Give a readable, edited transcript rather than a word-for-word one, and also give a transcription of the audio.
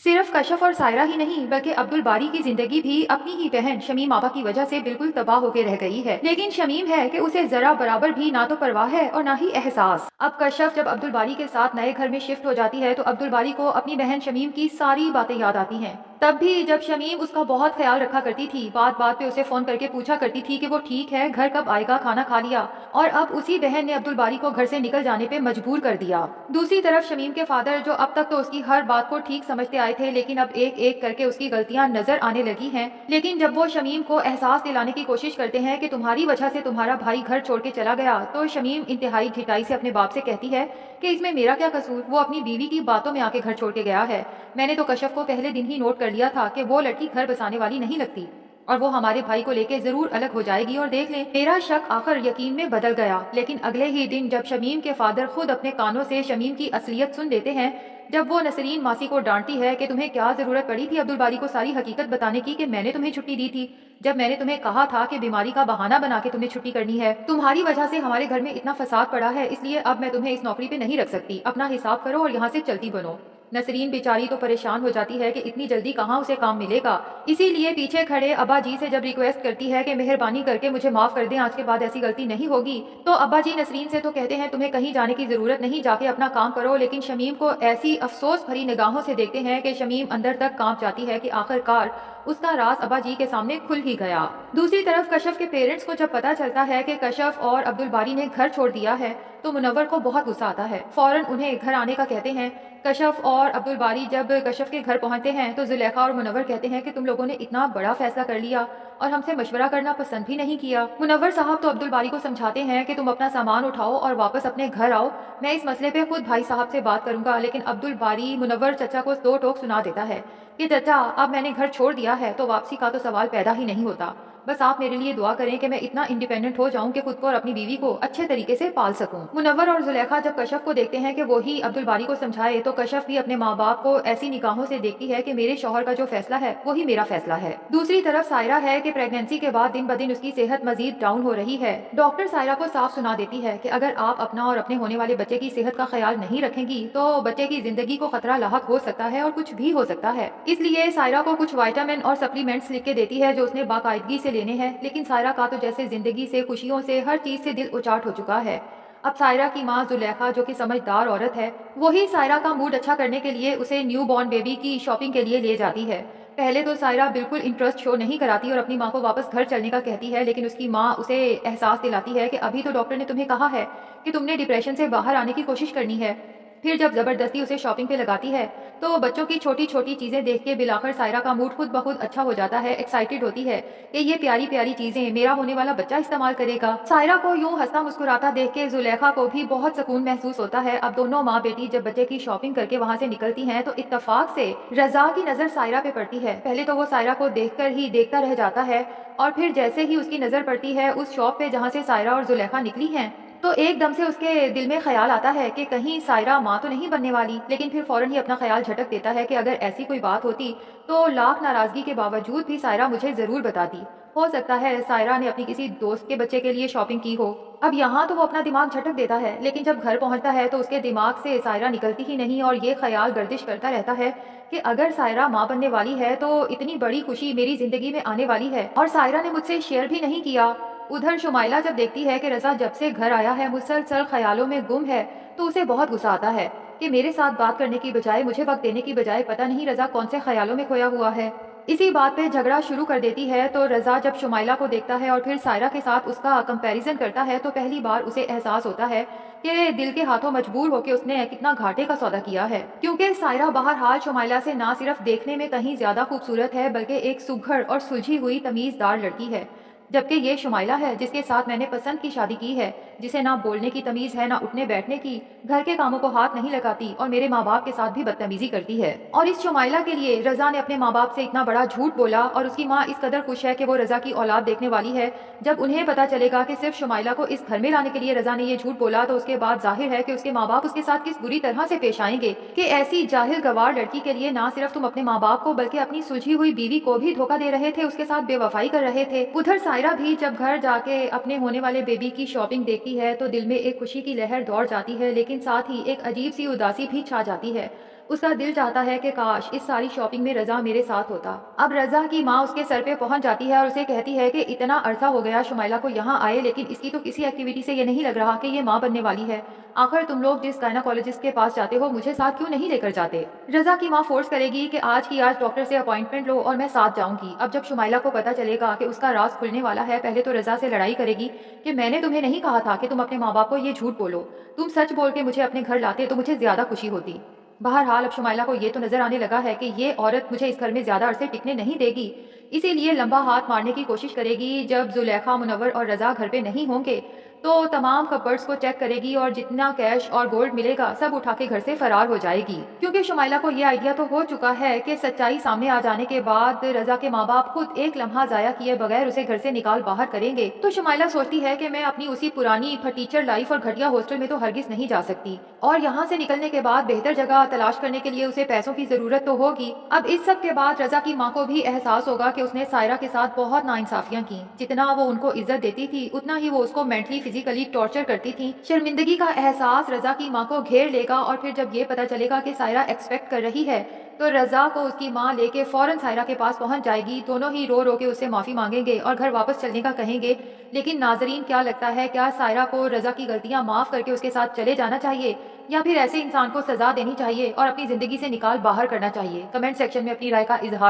सिर्फ कशफ और सायरा ही नहीं बल्कि अब्दुल बारी की जिंदगी भी अपनी ही बहन शमीम आबा की वजह से बिल्कुल तबाह होकर रह गई है। लेकिन शमीम है कि उसे जरा बराबर भी ना तो परवाह है और ना ही एहसास। अब कशफ जब अब्दुल बारी के साथ नए घर में शिफ्ट हो जाती है तो अब्दुल बारी को अपनी बहन शमीम की सारी बातें याद आती हैं। तब भी जब शमीम उसका बहुत ख्याल रखा करती थी, बात बात पे उसे फोन करके पूछा करती थी कि वो ठीक है, घर कब आएगा, खाना खा लिया, और अब उसी बहन ने अब्दुल बारी को घर से निकल जाने पे मजबूर कर दिया। दूसरी तरफ शमीम के फादर, जो अब तक तो उसकी हर बात को ठीक समझते आए थे, लेकिन अब एक एक करके उसकी गलतियां नजर आने लगी हैं। लेकिन जब वो शमीम को एहसास दिलाने की कोशिश करते हैं कि तुम्हारी वजह से तुम्हारा भाई घर छोड़ के चला गया, तो शमीम इंतहाई ढिठाई से अपने बाप से कहती है कि इसमें मेरा क्या कसूर, वो अपनी बीवी की बातों में आके घर छोड़ के गया है। मैंने तो कशफ को पहले दिन ही नोट कर लिया था कि वो लड़की घर बसाने वाली नहीं लगती और वो हमारे भाई को लेके जरूर अलग हो जाएगी। और देख लें, मेरा शक आखिर यकीन में बदल गया। लेकिन अगले ही दिन जब शमीम के फादर खुद अपने कानों से शमीम की असलियत सुन लेते हैं, जब वो नसरीन मासी को डांटती है कि तुम्हें क्या जरूरत पड़ी थी अब्दुल बारी को सारी हकीकत बताने की कि मैंने तुम्हें छुट्टी दी थी, जब मैंने तुम्हें कहा था कि बीमारी का बहाना बना के तुम्हें छुट्टी करनी है, तुम्हारी वजह से हमारे घर में इतना फसाद पड़ा है, इसलिए अब मैं तुम्हें इस नौकरी पे नहीं रख सकती, अपना हिसाब करो और यहाँ से चलती बनो। नसरीन बेचारी तो परेशान हो जाती है कि इतनी जल्दी कहाँ उसे काम मिलेगा। इसीलिए पीछे खड़े अब्बा जी से जब रिक्वेस्ट करती है कि मेहरबानी करके मुझे माफ कर दें, आज के बाद ऐसी गलती नहीं होगी, तो अब्बा जी नसरीन से तो कहते हैं तुम्हें कहीं जाने की जरूरत नहीं, जाके अपना काम करो। लेकिन शमीम को ऐसी अफसोस भरी निगाहों से देखते हैं कि शमीम अंदर तक कांप जाती है कि आखिरकार उसका राज अब्बा जी के सामने खुल ही गया। दूसरी तरफ कशफ के पेरेंट्स को जब पता चलता है कि कशफ और अब्दुल बारी ने घर छोड़ दिया है तो मुनव्वर को बहुत गुस्सा आता है। फौरन उन्हें घर आने का कहते हैं। कशफ और अब्दुल बारी जब कशफ के घर पहुंचते हैं तो जुलेखा और मुनव्वर कहते हैं कि तुम लोगों ने इतना बड़ा फैसला कर लिया और हमसे मशवरा करना पसंद भी नहीं किया। मुनव्वर साहब तो अब्दुल बारी को समझाते हैं कि तुम अपना सामान उठाओ और वापस अपने घर आओ, मैं इस मसले पे खुद भाई साहब से बात करूंगा। लेकिन अब्दुल बारी मुनव्वर चचा को दो टोक सुना देता है कि चचा, अब मैंने घर छोड़ दिया है तो वापसी का तो सवाल पैदा ही नहीं होता, बस आप मेरे लिए दुआ करें कि मैं इतना इंडिपेंडेंट हो जाऊं कि खुद को और अपनी बीवी को अच्छे तरीके से पाल सकूं। मुनव्वर और जुलेखा जब कशफ को देखते हैं कि वो ही अब्दुल बारी को समझाए, तो कशफ भी अपने माँ बाप को ऐसी निगाहों से देखती है कि मेरे शौहर का जो फैसला है वही मेरा फैसला है। दूसरी तरफ सायरा है कि प्रेगनेंसी के बाद दिन ब दिन उसकी सेहत मजीद डाउन हो रही है। डॉक्टर सायरा को साफ सुना देती है कि अगर आप अपना और अपने होने वाले बच्चे की सेहत का ख्याल नहीं रखेंगी तो बच्चे की जिंदगी को खतरा लाहक हो सकता है और कुछ भी हो सकता है। इसलिए सायरा को कुछ विटामिन और सप्लीमेंट्स लिख के देती है जो उसने बाकायदगी से लेने हैं। लेकिन सायरा का तो जैसे जिंदगी से, खुशियों से, हर चीज से दिल उचाट हो चुका है। अब सायरा की माँ जुलेखा, जो कि समझदार औरत है, वही सायरा का मूड अच्छा करने के लिए उसे न्यू बॉर्न बेबी की शॉपिंग के लिए ले जाती है। पहले तो सायरा बिल्कुल इंटरेस्ट शो नहीं कराती और अपनी माँ को वापस घर चलने का कहती है, लेकिन उसकी माँ उसे एहसास दिलाती है कि अभी तो डॉक्टर ने तुम्हें कहा है कि तुमने डिप्रेशन से बाहर आने की कोशिश करनी है। फिर जब जबरदस्ती उसे शॉपिंग पे लगाती है तो बच्चों की छोटी छोटी चीजें देख के बिलाकर सायरा का मूड खुद ब खुद अच्छा हो जाता है। एक्साइटेड होती है कि ये प्यारी प्यारी चीजें मेरा होने वाला बच्चा इस्तेमाल करेगा। सायरा को यूं हंसता मुस्कुराता देख के जुलेखा को भी बहुत सुकून महसूस होता है। अब दोनों माँ बेटी जब बच्चे की शॉपिंग करके वहाँ से निकलती हैं तो इत्तेफाक से रजा की नजर सायरा पे पड़ती है। पहले तो वो सायरा को देखकर ही देखता रह जाता है और फिर जैसे ही उसकी नजर पड़ती है उस शॉप पे जहाँ से सायरा और जुलेखा निकली हैं, तो एकदम से उसके दिल में ख्याल आता है कि कहीं सायरा माँ तो नहीं बनने वाली। लेकिन फिर फौरन ही अपना ख्याल झटक देता है कि अगर ऐसी कोई बात होती तो लाख नाराजगी के बावजूद भी सायरा मुझे जरूर बताती। हो सकता है सायरा ने अपनी किसी दोस्त के बच्चे के लिए शॉपिंग की हो। अब यहाँ तो वो अपना दिमाग झटक देता है, लेकिन जब घर पहुंचता है तो उसके दिमाग से सायरा निकलती ही नहीं और ये ख्याल गर्दिश करता रहता है कि अगर सायरा माँ बनने वाली है तो इतनी बड़ी खुशी मेरी जिंदगी में आने वाली है और सायरा ने मुझसे शेयर भी नहीं किया। उधर शुमाइला जब देखती है कि रजा जब से घर आया है मुसलसल ख्यालों में गुम है, तो उसे बहुत गुस्सा आता है कि मेरे साथ बात करने की बजाय, मुझे वक्त देने की बजाय पता नहीं रजा कौन से ख्यालों में खोया हुआ है। इसी बात पे झगड़ा शुरू कर देती है। तो रजा जब शुमाइला को देखता है और फिर सायरा के साथ उसका कंपैरिजन करता है तो पहली बार उसे एहसास होता है कि दिल के हाथों मजबूर होकर उसने कितना घाटे का सौदा किया है। क्योंकि सायरा बहरहाल शुमाइला से ना सिर्फ देखने में कहीं ज्यादा खूबसूरत है बल्कि एक सुघड़ और सुलझी हुई तमीजदार लड़की है, जबकि ये शुमाइला है जिसके साथ मैंने पसंद की शादी की है, जिसे ना बोलने की तमीज है ना उठने बैठने की, घर के कामों को हाथ नहीं लगाती और मेरे माँ बाप के साथ भी बदतमीजी करती है। और इस शुमाइला के लिए रजा ने अपने माँ बाप से इतना बड़ा झूठ बोला और उसकी माँ इस कदर खुश है कि वो रजा की औलाद देखने वाली है। जब उन्हें पता चलेगा कि सिर्फ शुमाइला को इस घर में लाने के लिए रजा ने ये झूठ बोला तो उसके बाद जाहिर है कि उसके माँ बाप उसके साथ किस बुरी तरह से पेश आएंगे कि ऐसी जाहिल गवार लड़की के लिए ना सिर्फ तुम अपने माँ बाप को बल्कि अपनी सुलझी हुई बीवी को भी धोखा दे रहे थे, उसके साथ बेवफाई कर रहे थे। उधर सायरा भी जब घर जाके अपने होने वाले बेबी की शॉपिंग देखती है तो दिल में एक खुशी की लहर दौड़ जाती है, लेकिन साथ ही एक अजीब सी उदासी भी छा जाती है। उसका दिल चाहता है कि काश इस सारी शॉपिंग में रजा मेरे साथ होता। अब रजा की माँ उसके सर पे पहुंच जाती है और उसे कहती है कि इतना अरसा हो गया शुमाइला को यहाँ आए, लेकिन इसकी तो किसी एक्टिविटी से ये नहीं लग रहा कि ये माँ बनने वाली है। आखिर तुम लोग जिस गायनाकोलॉजिस्ट के पास जाते हो मुझे साथ क्यों नहीं लेकर जाते? रजा की माँ फोर्स करेगी कि आज की आज डॉक्टर से अपॉइंटमेंट लो और मैं साथ जाऊंगी। अब जब शुमाइला को पता चलेगा कि उसका राज खुलने वाला है, पहले तो रजा से लड़ाई करेगी कि मैंने तुम्हें नहीं कहा था कि तुम अपने माँ बाप को ये झूठ बोलो, तुम सच बोल के मुझे अपने घर लाते तो मुझे ज्यादा खुशी होती। बहरहाल अब शुमाइला को ये तो नजर आने लगा है कि ये औरत मुझे इस घर में ज्यादा अरसे टिकने नहीं देगी, इसीलिए लंबा हाथ मारने की कोशिश करेगी। जब जुलेखा, मुनव्वर और रजा घर पे नहीं होंगे तो तमाम कपबोर्ड्स को चेक करेगी और जितना कैश और गोल्ड मिलेगा सब उठा के घर से फरार हो जाएगी। क्योंकि शुमाइला को ये आइडिया तो हो चुका है कि सच्चाई सामने आ जाने के बाद रजा के माँ बाप खुद एक लम्हा जाया किए बगैर उसे घर से निकाल बाहर करेंगे, तो शुमाइला सोचती है कि मैं अपनी उसी पुरानी फटीचर लाइफ और घटिया हॉस्टल में तो हरगिज नहीं जा सकती, और यहाँ से निकलने के बाद बेहतर जगह तलाश करने के लिए उसे पैसों की जरूरत तो होगी। अब इस सब के बाद रजा की माँ को भी एहसास होगा कि उसने सायरा के साथ बहुत नाइंसाफियां की। जितना वो उनको इज्जत देती थी उतना ही वो उसको मेंटली फिजिकली टॉर्चर करती थी। शर्मिंदगी का एहसास रजा की माँ को घेर लेगा और फिर जब ये पता चलेगा कि सायरा एक्सपेक्ट कर रही है तो रजा को उसकी माँ लेके फौरन सायरा के पास पहुंच जाएगी। दोनों ही रो रो के उससे माफी मांगेंगे और घर वापस चलने का कहेंगे। लेकिन नाजरीन क्या लगता है, क्या सायरा को रजा की गलतियां माफ करके उसके साथ चले जाना चाहिए या फिर ऐसे इंसान को सजा देनी चाहिए और अपनी जिंदगी से निकाल बाहर करना चाहिए? कमेंट सेक्शन में अपनी राय का इजहार